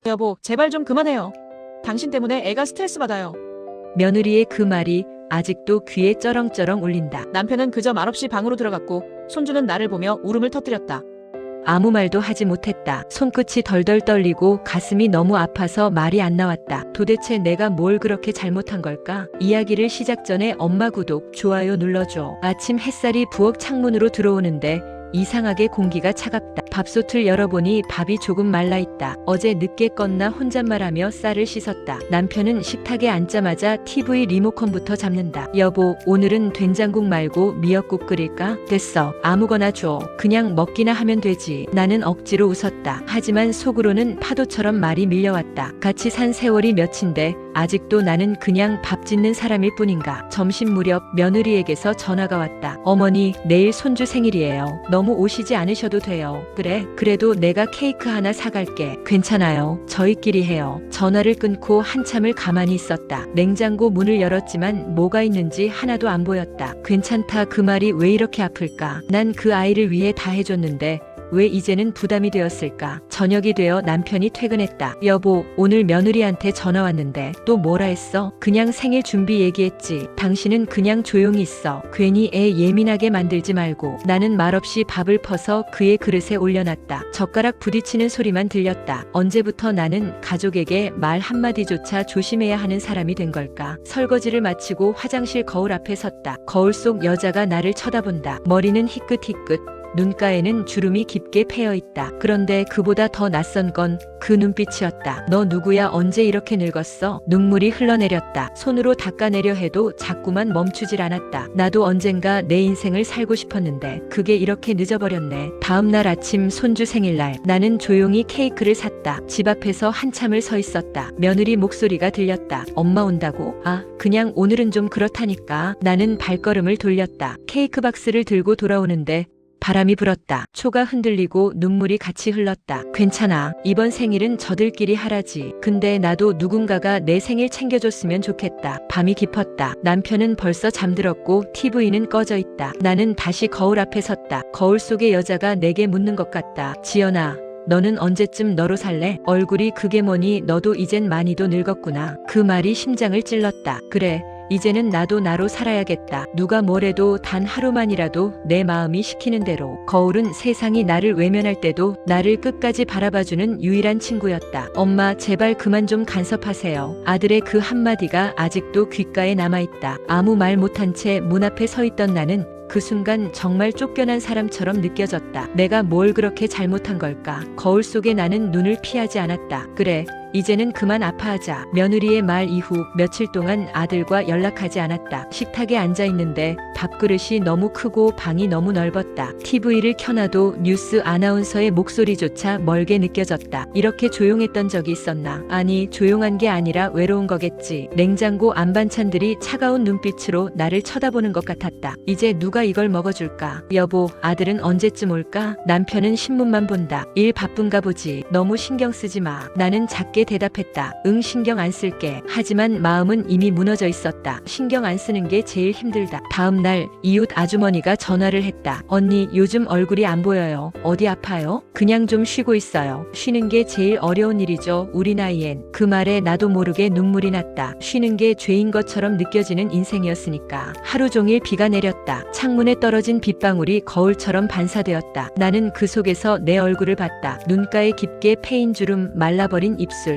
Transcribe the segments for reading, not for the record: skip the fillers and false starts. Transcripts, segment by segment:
여보, 제발 좀 그만해요. 당신 때문에 애가 스트레스 받아요. 며느리의 그 말이 아직도 귀에 쩌렁쩌렁 울린다. 남편은 그저 말없이 방으로 들어갔고 손주는 나를 보며 울음을 터뜨렸다. 아무 말도 하지 못했다. 손끝이 덜덜 떨리고 가슴이 너무 아파서 말이 안 나왔다. 도대체 내가 뭘 그렇게 잘못한 걸까? 이야기를 시작 전에 엄마 구독, 좋아요 눌러줘. 아침 햇살이 부엌 창문으로 들어오는데 이상하게 공기가 차갑다. 밥솥을 열어보니 밥이 조금 말라있다. 어제 늦게 껐나 혼잣말하며 쌀을 씻었다. 남편은 식탁에 앉자마자 TV 리모컨부터 잡는다. 여보, 오늘은 된장국 말고 미역국 끓일까? 됐어. 아무거나 줘. 그냥 먹기나 하면 되지. 나는 억지로 웃었다. 하지만 속으로는 파도처럼 말이 밀려왔다. 같이 산 세월이 몇인데 아직도 나는 그냥 밥 짓는 사람일 뿐인가. 점심 무렵 며느리에게서 전화가 왔다. 어머니, 내일 손주 생일이에요. 너무 오시지 않으셔도 돼요. 그래, 그래도 내가 케이크 하나 사갈게. 괜찮아요. 저희끼리 해요. 전화를 끊고 한참을 가만히 있었다. 냉장고 문을 열었지만 뭐가 있는지 하나도 안 보였다. 괜찮다, 그 말이 왜 이렇게 아플까? 난 그 아이를 위해 다 해줬는데 왜 이제는 부담이 되었을까? 저녁이 되어 남편이 퇴근했다. 여보, 오늘 며느리한테 전화 왔는데 또 뭐라 했어? 그냥 생일 준비 얘기했지. 당신은 그냥 조용히 있어. 괜히 애 예민하게 만들지 말고. 나는 말없이 밥을 퍼서 그의 그릇에 올려놨다. 젓가락 부딪히는 소리만 들렸다. 언제부터 나는 가족에게 말 한마디조차 조심해야 하는 사람이 된 걸까? 설거지를 마치고 화장실 거울 앞에 섰다. 거울 속 여자가 나를 쳐다본다. 머리는 희끗희끗. 눈가에는 주름이 깊게 패여 있다. 그런데 그보다 더 낯선 건 그 눈빛이었다. 너 누구야? 언제 이렇게 늙었어? 눈물이 흘러내렸다. 손으로 닦아내려 해도 자꾸만 멈추질 않았다. 나도 언젠가 내 인생을 살고 싶었는데 그게 이렇게 늦어버렸네. 다음날 아침 손주 생일날 나는 조용히 케이크를 샀다. 집 앞에서 한참을 서 있었다. 며느리 목소리가 들렸다. 엄마 온다고? 아, 그냥 오늘은 좀 그렇다니까. 나는 발걸음을 돌렸다. 케이크 박스를 들고 돌아오는데 바람이 불었다. 초가 흔들리고 눈물이 같이 흘렀다. 괜찮아. 이번 생일은 저들끼리 하라지. 근데 나도 누군가가 내 생일 챙겨줬으면 좋겠다. 밤이 깊었다. 남편은 벌써 잠들었고 TV는 꺼져 있다. 나는 다시 거울 앞에 섰다. 거울 속의 여자가 내게 묻는 것 같다. 지연아, 너는 언제쯤 너로 살래? 얼굴이 그게 뭐니? 너도 이젠 많이도 늙었구나. 그 말이 심장을 찔렀다. 그래. 이제는 나도 나로 살아야겠다. 누가 뭐래도 단 하루만이라도 내 마음이 시키는 대로. 거울은 세상이 나를 외면할 때도 나를 끝까지 바라봐주는 유일한 친구였다. 엄마, 제발 그만 좀 간섭하세요. 아들의 그 한마디가 아직도 귓가에 남아있다. 아무 말 못한 채 문 앞에 서 있던 나는 그 순간 정말 쫓겨난 사람처럼 느껴졌다. 내가 뭘 그렇게 잘못한 걸까? 거울 속에 나는 눈을 피하지 않았다. 그래. 이제는 그만 아파하자. 며느리의 말 이후 며칠 동안 아들과 연락하지 않았다. 식탁에 앉아 있는데 밥그릇이 너무 크고 방이 너무 넓었다. TV를 켜놔도 뉴스 아나운서의 목소리조차 멀게 느껴졌다. 이렇게 조용했던 적이 있었나? 아니, 조용한 게 아니라 외로운 거겠지. 냉장고 안 반찬들이 차가운 눈빛으로 나를 쳐다보는 것 같았다. 이제 누가 이걸 먹어줄까? 여보, 아들은 언제쯤 올까? 남편은 신문만 본다. 일 바쁜가 보지. 너무 신경 쓰지 마. 나는 작게 대답했다. 응, 신경 안 쓸게. 하지만 마음은 이미 무너져 있었다. 신경 안 쓰는 게 제일 힘들다. 다음 날 이웃 아주머니가 전화를 했다. 언니, 요즘 얼굴이 안 보여요. 어디 아파요? 그냥 좀 쉬고 있어요. 쉬는 게 제일 어려운 일이죠. 우리 나이엔. 그 말에 나도 모르게 눈물이 났다. 쉬는 게 죄인 것처럼 느껴지는 인생이었으니까. 하루 종일 비가 내렸다. 창문에 떨어진 빗방울이 거울처럼 반사되었다. 나는 그 속에서 내 얼굴을 봤다. 눈가에 깊게 패인 주름, 말라버린 입술.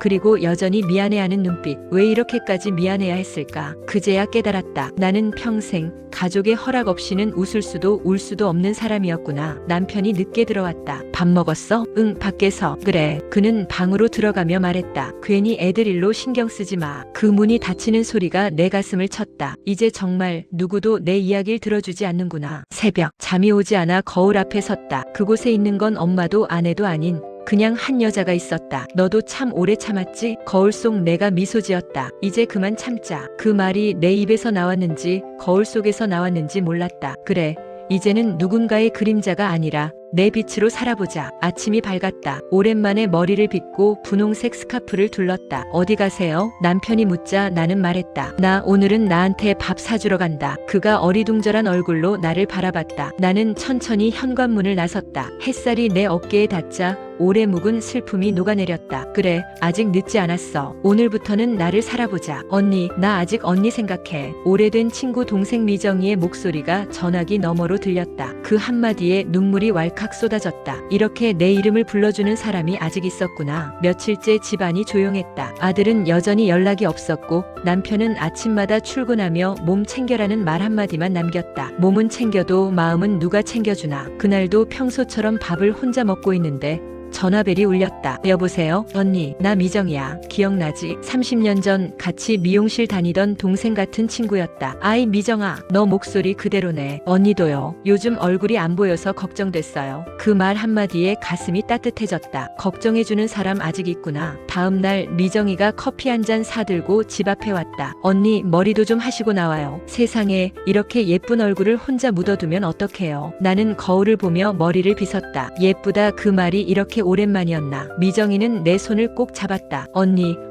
그리고 여전히 미안해하는 눈빛. 왜 이렇게까지 미안해야 했을까? 그제야 깨달았다. 나는 평생 가족의 허락 없이는 웃을 수도 울 수도 없는 사람이었구나. 남편이 늦게 들어왔다. 밥 먹었어? 응, 밖에서. 그래. 그는 방으로 들어가며 말했다. 괜히 애들 일로 신경 쓰지 마. 그 문이 닫히는 소리가 내 가슴을 쳤다. 이제 정말 누구도 내 이야기를 들어주지 않는구나. 새벽. 잠이 오지 않아 거울 앞에 섰다. 그곳에 있는 건 엄마도 아내도 아닌 그냥 한 여자가 있었다. 너도 참 오래 참았지? 거울 속 내가 미소 지었다. 이제 그만 참자. 그 말이 내 입에서 나왔는지 거울 속에서 나왔는지 몰랐다. 그래. 이제는 누군가의 그림자가 아니라 내 빛으로 살아보자. 아침이 밝았다. 오랜만에 머리를 빗고 분홍색 스카프를 둘렀다. 어디 가세요? 남편이 묻자 나는 말했다. 나 오늘은 나한테 밥 사주러 간다. 그가 어리둥절한 얼굴로 나를 바라봤다. 나는 천천히 현관문을 나섰다. 햇살이 내 어깨에 닿자 오래 묵은 슬픔이 녹아내렸다. 그래, 아직 늦지 않았어. 오늘부터는 나를 살아보자. 언니, 나 아직 언니 생각해. 오래된 친구 동생 미정이의 목소리가 전화기 너머로 들렸다. 그 한마디에 눈물이 왈칵 쏟아졌다. 이렇게 내 이름을 불러주는 사람이 아직 있었구나. 며칠째 집안이 조용했다. 아들은 여전히 연락이 없었고 남편은 아침마다 출근하며 몸 챙겨라는 말 한마디만 남겼다. 몸은 챙겨도 마음은 누가 챙겨주나. 그날도 평소처럼 밥을 혼자 먹고 있는데 전화벨이 울렸다. 여보세요? 언니, 나 미정이야. 기억나지? 30년 전 같이 미용실 다니던 동생 같은 친구였다. 아이 미정아, 너 목소리 그대로네. 언니도요. 요즘 얼굴이 안 보여서 걱정됐어요. 그 말 한마디에 가슴이 따뜻해졌다. 걱정해주는 사람 아직 있구나. 다음 날 미정이가 커피 한 잔 사들고 집 앞에 왔다. 언니, 머리도 좀 하시고 나와요. 세상에 이렇게 예쁜 얼굴을 혼자 묻어두면 어떡해요. 나는 거울을 보며 머리를 빗었다. 예쁘다 그 말이 이렇게 오랜만이었나. 미정이는 내 손을 꼭 잡았다.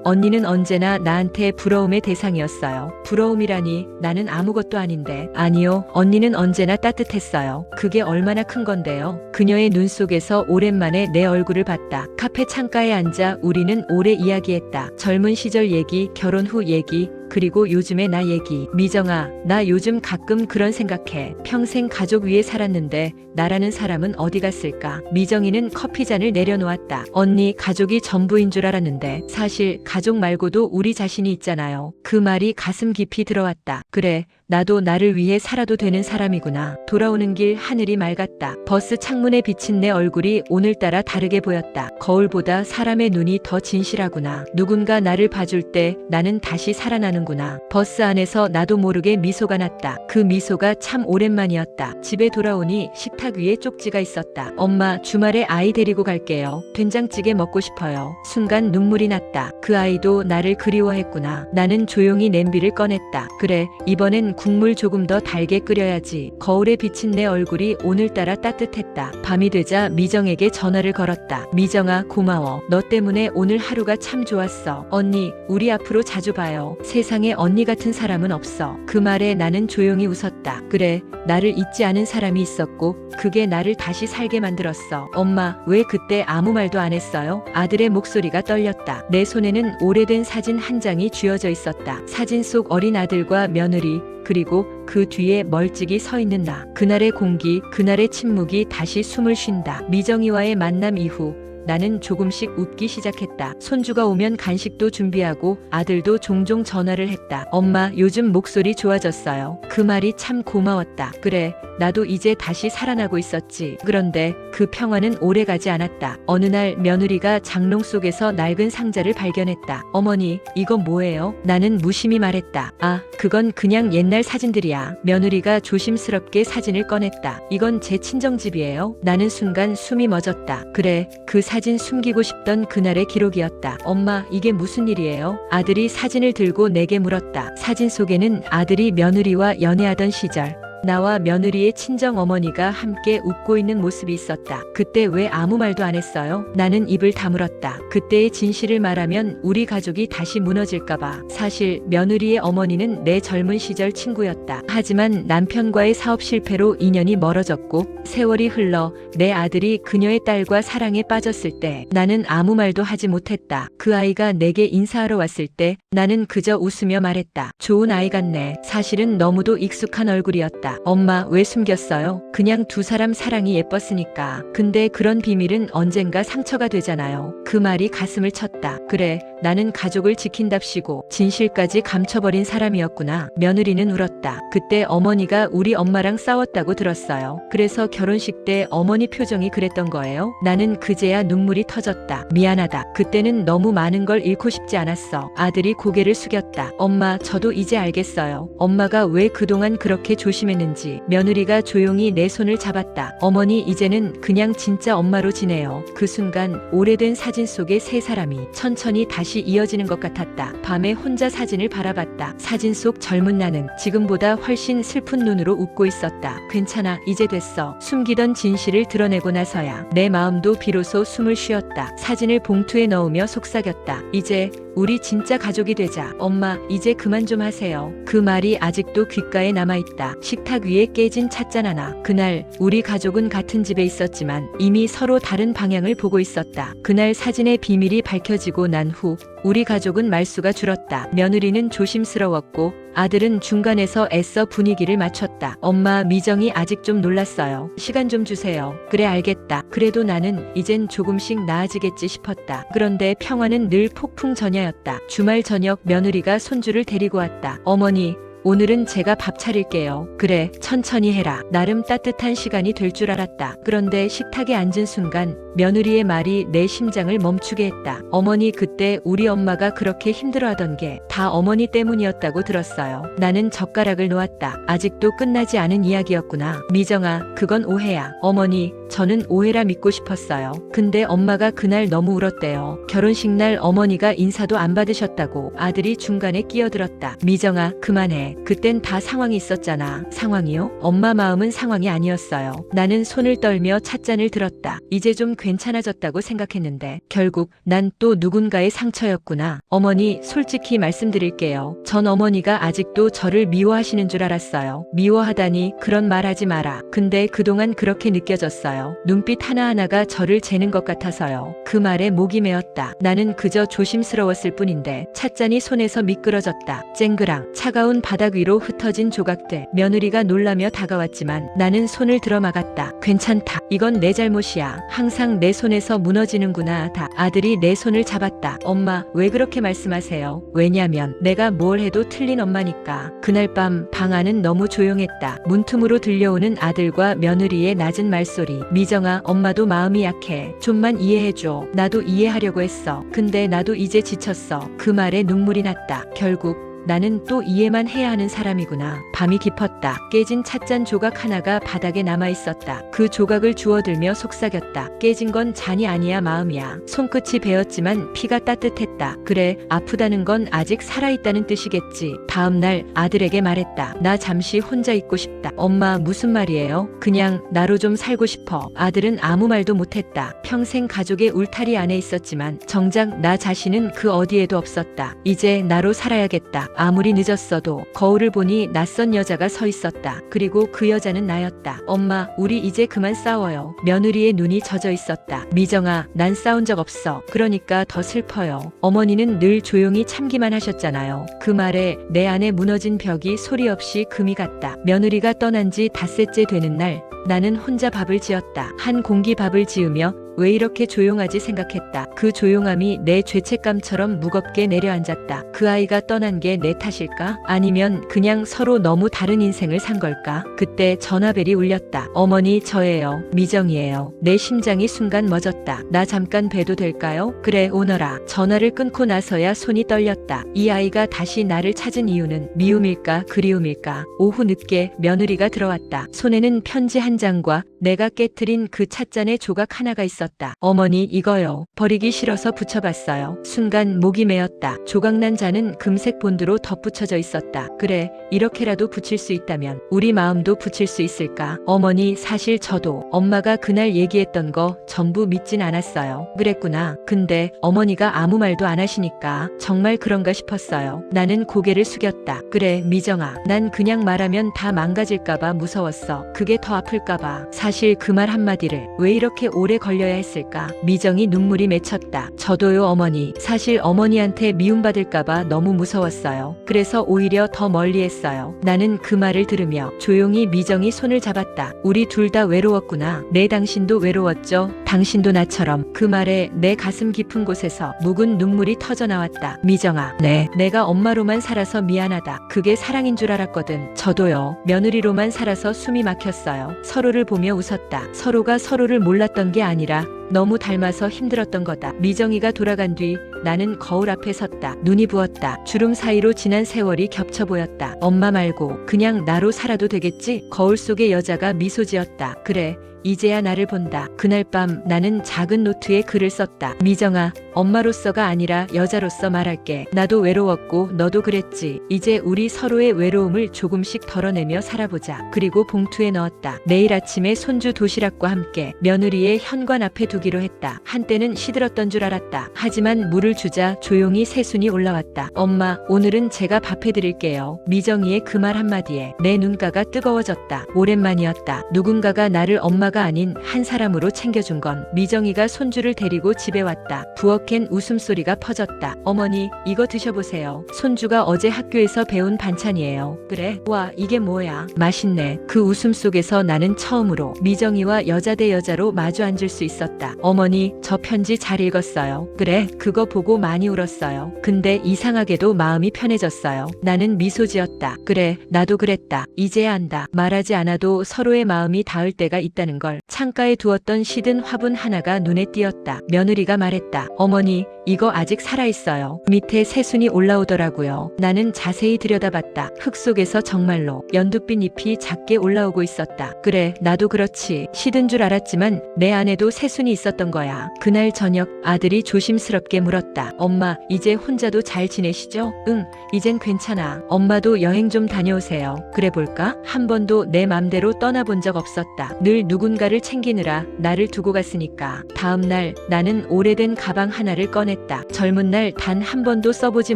언니는 언제나 나한테 부러움의 대상이었어요. 부러움이라니, 나는 아무것도 아닌데. 아니요, 언니는 언제나 따뜻했어요. 그게 얼마나 큰 건데요. 그녀의 눈 속에서 오랜만에 내 얼굴을 봤다. 카페 창가에 앉아 우리는 오래 이야기했다. 젊은 시절 얘기, 결혼 후 얘기, 그리고 요즘의 나 얘기. 미정아, 나 요즘 가끔 그런 생각해. 평생 가족 위에 살았는데 나라는 사람은 어디 갔을까? 미정이는 커피잔을 내려놓았다. 언니, 가족이 전부인 줄 알았는데 사실 가족 말고도 우리 자신이 있잖아요. 그 말이 가슴 깊이 들어왔다. 그래, 나도 나를 위해 살아도 되는 사람이구나. 돌아오는 길 하늘이 맑았다. 버스 창문에 비친 내 얼굴이 오늘따라 다르게 보였다. 거울보다 사람의 눈이 더 진실하구나. 누군가 나를 봐줄 때 나는 다시 살아나는구나. 버스 안에서 나도 모르게 미소가 났다. 그 미소가 참 오랜만이었다. 집에 돌아오니 식탁 위에 쪽지가 있었다. 엄마, 주말에 아이 데리고 갈게요. 된장찌개 먹고 싶어요. 순간 눈물이 났다. 그 아이도 나를 그리워했구나. 나는 조용히 냄비를 꺼냈다. 그래, 이번엔 국물 조금 더 달게 끓여야지. 거울에 비친 내 얼굴이 오늘따라 따뜻했다. 밤이 되자 미정에게 전화를 걸었다. 미정아, 고마워. 너 때문에 오늘 하루가 참 좋았어. 언니, 우리 앞으로 자주 봐요. 세상에 언니 같은 사람은 없어. 그 말에 나는 조용히 웃었다. 그래, 나를 잊지 않은 사람이 있었고 그게 나를 다시 살게 만들었어. 엄마, 왜 그때 아무 말도 안 했어요? 아들의 목소리가 떨렸다. 내 손에는 오래된 사진 한 장이 쥐어져 있었다. 사진 속 어린 아들과 며느리, 그리고 그 뒤에 멀찍이 서 있는 나. 그날의 공기, 그날의 침묵이 다시 숨을 쉰다. 미정이와의 만남 이후 나는 조금씩 웃기 시작했다. 손주가 오면 간식도 준비하고 아들도 종종 전화를 했다. 엄마, 요즘 목소리 좋아졌어요. 그 말이 참 고마웠다. 그래, 나도 이제 다시 살아나고 있었지. 그런데 그 평화는 오래가지 않았다. 어느 날 며느리가 장롱 속에서 낡은 상자를 발견했다. 어머니, 이거 뭐예요? 나는 무심히 말했다. 아, 그건 그냥 옛날 사진들이야. 며느리가 조심스럽게 사진을 꺼냈다. 이건 제 친정집이에요. 나는 순간 숨이 멎었다. 그래, 그 사진 숨기고 싶던 그날의 기록이었다. 엄마, 이게 무슨 일이에요? 아들이 사진을 들고 내게 물었다. 사진 속에는 아들이 며느리와 연애하던 시절, 나와 며느리의 친정 어머니가 함께 웃고 있는 모습이 있었다. 그때 왜 아무 말도 안 했어요? 나는 입을 다물었다. 그때의 진실을 말하면 우리 가족이 다시 무너질까봐. 사실 며느리의 어머니는 내 젊은 시절 친구였다. 하지만 남편과의 사업 실패로 인연이 멀어졌고 세월이 흘러 내 아들이 그녀의 딸과 사랑에 빠졌을 때 나는 아무 말도 하지 못했다. 그 아이가 내게 인사하러 왔을 때 나는 그저 웃으며 말했다. 좋은 아이 같네. 사실은 너무도 익숙한 얼굴이었다. 엄마, 왜 숨겼어요? 그냥 두 사람 사랑이 예뻤으니까. 근데 그런 비밀은 언젠가 상처가 되잖아요. 그 말이 가슴을 쳤다. 그래, 나는 가족을 지킨답시고 진실까지 감춰버린 사람이었구나. 며느리는 울었다. 그때 어머니가 우리 엄마랑 싸웠다고 들었어요. 그래서 결혼식 때 어머니 표정이 그랬던 거예요. 나는 그제야 눈물이 터졌다. 미안하다. 그때는 너무 많은 걸 잃고 싶지 않았어. 아들이 고개를 숙였다. 엄마, 저도 이제 알겠어요. 엄마가 왜 그동안 그렇게 조심했는지. 며느리가 조용히 내 손을 잡았다. 어머니, 이제는 그냥 진짜 엄마로 지내요. 그 순간 오래된 사진 속의 세 사람이 천천히 다시 다시 이어지는 것 같았다. 밤에 혼자 사진을 바라봤다. 사진 속 젊은 나는 지금보다 훨씬 슬픈 눈으로 웃고 있었다. 괜찮아, 이제 됐어. 숨기던 진실을 드러내고 나서야 내 마음도 비로소 숨을 쉬었다. 사진을 봉투에 넣으며 속삭였다. 이제 우리 진짜 가족이 되자. 엄마, 이제 그만 좀 하세요. 그 말이 아직도 귓가에 남아있다. 식탁 위에 깨진 찻잔 하나. 그날 우리 가족은 같은 집에 있었지만 이미 서로 다른 방향을 보고 있었다. 그날 사진의 비밀이 밝혀지고 난 후 우리 가족은 말수가 줄었다. 며느리는 조심스러웠고 아들은 중간에서 애써 분위기를 맞췄다. 엄마, 미정이 아직 좀 놀랐어요. 시간 좀 주세요. 그래, 알겠다. 그래도 나는 이젠 조금씩 나아지겠지 싶었다. 그런데 평화는 늘 폭풍 전야였다. 주말 저녁 며느리가 손주를 데리고 왔다. 어머니, 오늘은 제가 밥 차릴게요. 그래, 천천히 해라. 나름 따뜻한 시간이 될 줄 알았다. 그런데 식탁에 앉은 순간 며느리의 말이 내 심장을 멈추게 했다. 어머니, 그때 우리 엄마가 그렇게 힘들어하던 게 다 어머니 때문이었다고 들었어요. 나는 젓가락을 놓았다. 아직도 끝나지 않은 이야기였구나. 미정아, 그건 오해야. 어머니, 저는 오해라 믿고 싶었어요. 근데 엄마가 그날 너무 울었대요. 결혼식 날 어머니가 인사도 안 받으셨다고. 아들이 중간에 끼어들었다. 미정아, 그만해. 그땐 다 상황이 있었잖아. 상황이요? 엄마 마음은 상황이 아니었어요. 나는 손을 떨며 찻잔을 들었다. 이제 좀 괜찮아졌다고 생각했는데 결국 난 또 누군가의 상처였구나. 어머니, 솔직히 말씀드릴게요. 전 어머니가 아직도 저를 미워하시는 줄 알았어요. 미워하다니, 그런 말 하지 마라. 근데 그동안 그렇게 느껴졌어요. 눈빛 하나하나가 저를 재는 것 같아서요. 그 말에 목이 메었다. 나는 그저 조심스러웠을 뿐인데 찻잔이 손에서 미끄러졌다. 쨍그랑 차가운 바닥 위로 흩어진 조각들. 며느리가 놀라며 다가왔지만 나는 손을 들어 막았다. 괜찮다. 이건 내 잘못이야. 항상 내 손에서 무너지는구나. 다. 아들이 내 손을 잡았다. 엄마, 왜 그렇게 말씀하세요? 왜냐면 내가 뭘 해도 틀린 엄마니까. 그날 밤 방 안은 너무 조용했다. 문틈으로 들려오는 아들과 며느리의 낮은 말소리. 미정아, 엄마도 마음이 약해. 좀만 이해해줘. 나도 이해하려고 했어. 근데 나도 이제 지쳤어. 그 말에 눈물이 났다. 결국 나는 또 이해만 해야 하는 사람이구나. 밤이 깊었다. 깨진 찻잔 조각 하나가 바닥에 남아있었다. 그 조각을 주워들며 속삭였다. 깨진 건 잔이 아니야, 마음이야. 손끝이 베었지만 피가 따뜻했다. 그래, 아프다는 건 아직 살아있다는 뜻이겠지. 다음날 아들에게 말했다. 나 잠시 혼자 있고 싶다. 엄마, 무슨 말이에요? 그냥 나로 좀 살고 싶어. 아들은 아무 말도 못했다. 평생 가족의 울타리 안에 있었지만 정작 나 자신은 그 어디에도 없었다. 이제 나로 살아야겠다. 아무리 늦었어도. 거울을 보니 낯선 여자가 서 있었다. 그리고 그 여자는 나였다. 엄마, 우리 이제 그만 싸워요. 며느리의 눈이 젖어 있었다. 미정아, 난 싸운 적 없어. 그러니까 더 슬퍼요. 어머니는 늘 조용히 참기만 하셨잖아요. 그 말에 내 안에 무너진 벽이 소리 없이 금이 갔다. 며느리가 떠난 지 닷새째 되는 날 나는 혼자 밥을 지었다. 한 공기 밥을 지으며 왜 이렇게 조용하지 생각했다. 그 조용함이 내 죄책감처럼 무겁게 내려앉았다. 그 아이가 떠난 게 내 탓일까? 아니면 그냥 서로 너무 다른 인생을 산 걸까? 그때 전화벨이 울렸다. 어머니, 저예요. 미정이에요. 내 심장이 순간 멎었다. 나 잠깐 뵈도 될까요? 그래, 오너라. 전화를 끊고 나서야 손이 떨렸다. 이 아이가 다시 나를 찾은 이유는 미움일까, 그리움일까? 오후 늦게 며느리가 들어왔다. 손에는 편지 한 장과 내가 깨트린 그 찻잔의 조각 하나가 있었다. 어머니, 이거요. 버리기 싫어서 붙여봤어요. 순간 목이 메었다. 조각난 잔은 금색 본드로 덧붙여져 있었다. 그래, 이렇게라도 붙일 수 있다면 우리 마음도 붙일 수 있을까? 어머니, 사실 저도 엄마가 그날 얘기했던 거 전부 믿진 않았어요. 그랬구나. 근데 어머니가 아무 말도 안 하시니까 정말 그런가 싶었어요. 나는 고개를 숙였다. 그래, 미정아. 난 그냥 말하면 다 망가질까봐 무서웠어. 그게 더 아플까봐. 사실 그 말 한마디를 왜 이렇게 오래 걸려야 했을까? 미정이 눈물이 맺혔다. 저도요, 어머니. 사실 어머니한테 미움받을까봐 너무 무서웠어요. 그래서 오히려 더 멀리 했어요. 나는 그 말을 들으며 조용히 미정이 손을 잡았다. 우리 둘 다 외로웠구나. 네, 당신도 외로웠죠? 당신도 나처럼. 그 말에 내 가슴 깊은 곳에서 묵은 눈물이 터져 나왔다. 미정아, 네. 내가 엄마로만 살아서 미안하다. 그게 사랑인 줄 알았거든. 저도요. 며느리로만 살아서 숨이 막혔어요. 서로를 보며 웃었다. 서로가 서로를 몰랐던 게 아니라 너무 닮아서 힘들었던 거다. 미정이가 돌아간 뒤 나는 거울 앞에 섰다. 눈이 부었다. 주름 사이로 지난 세월이 겹쳐 보였다. 엄마 말고 그냥 나로 살아도 되겠지? 거울 속의 여자가 미소 지었다. 그래. 이제야 나를 본다. 그날 밤 나는 작은 노트에 글을 썼다. 미정아, 엄마로서가 아니라 여자로서 말할게. 나도 외로웠고 너도 그랬지. 이제 우리 서로의 외로움을 조금씩 덜어내며 살아보자. 그리고 봉투에 넣었다. 내일 아침에 손주 도시락과 함께 며느리의 현관 앞에 두기로 했다. 한때는 시들었던 줄 알았다. 하지만 물을 주자 조용히 새순이 올라왔다. 엄마, 오늘은 제가 밥 해드릴게요. 미정이의 그 말 한마디에 내 눈가가 뜨거워졌다. 오랜만이었다. 누군가가 나를 엄마가 아닌 한 사람으로 챙겨준 건. 미정이가 손주를 데리고 집에 왔다. 부엌엔 웃음소리가 퍼졌다. 어머니, 이거 드셔보세요. 손주가 어제 학교에서 배운 반찬이에요. 그래? 와, 이게 뭐야? 맛있네. 그 웃음 속에서 나는 처음으로 미정이와 여자 대 여자로 마주 앉을 수 있었다. 어머니, 저 편지 잘 읽었어요. 그래, 그거 보고 많이 울었어요. 근데 이상하게도 마음이 편해졌어요. 나는 미소 지었다. 그래, 나도 그랬다. 이제야 안다. 말하지 않아도 서로의 마음이 닿을 때가 있다는 걸. 창가에 두었던 시든 화분 하나가 눈에 띄었다. 며느리가 말했다. 어머니, 이거 아직 살아있어요. 밑에 새순이 올라오더라고요. 나는 자세히 들여다봤다. 흙 속에서 정말로 연두빛 잎이 작게 올라오고 있었다. 그래, 나도 그렇지. 시든 줄 알았지만 내 안에도 새순이 있었던 거야. 그날 저녁 아들이 조심스럽게 물었다. 엄마, 이제 혼자도 잘 지내시죠? 응, 이젠 괜찮아. 엄마도 여행 좀 다녀오세요. 그래 볼까? 한 번도 내 맘대로 떠나본 적 없었다. 늘 누군가를 챙기느라 나를 두고 갔으니까. 다음 날 나는 오래된 가방 하나를 꺼냈다. 젊은 날 단 한 번도 써보지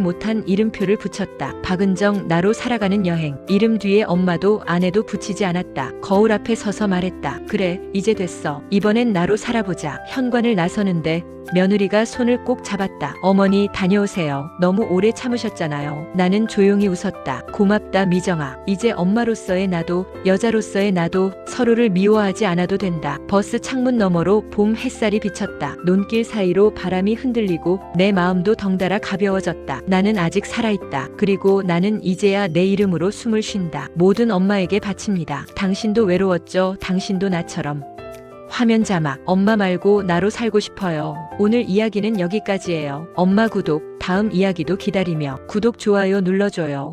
못한 이름표를 붙였다. 박은정, 나로 살아가는 여행. 이름 뒤에 엄마도 아내도 붙이지 않았다. 거울 앞에 서서 말했다. 그래, 이제 됐어. 이번엔 나로 살아보자. 현관을 나서는데 며느리가 손을 꼭 잡았다. 어머니, 다녀오세요. 너무 오래 참으셨잖아요. 나는 조용히 웃었다. 고맙다, 미정아. 이제 엄마로서의 나도, 여자로서의 나도 서로를 미워하지 않아도 된다. 버스 창문 너머로 봄 햇살이 비쳤다. 논길 사이로 바람이 흔들리고 내 마음도 덩달아 가벼워졌다. 나는 아직 살아있다. 그리고 나는 이제야 내 이름으로 숨을 쉰다. 모든 엄마에게 바칩니다. 당신도 외로웠죠? 당신도 나처럼. 화면 자막. 엄마 말고 나로 살고 싶어요. 오늘 이야기는 여기까지예요. 엄마 구독, 다음 이야기도 기다리며 구독, 좋아요 눌러줘요.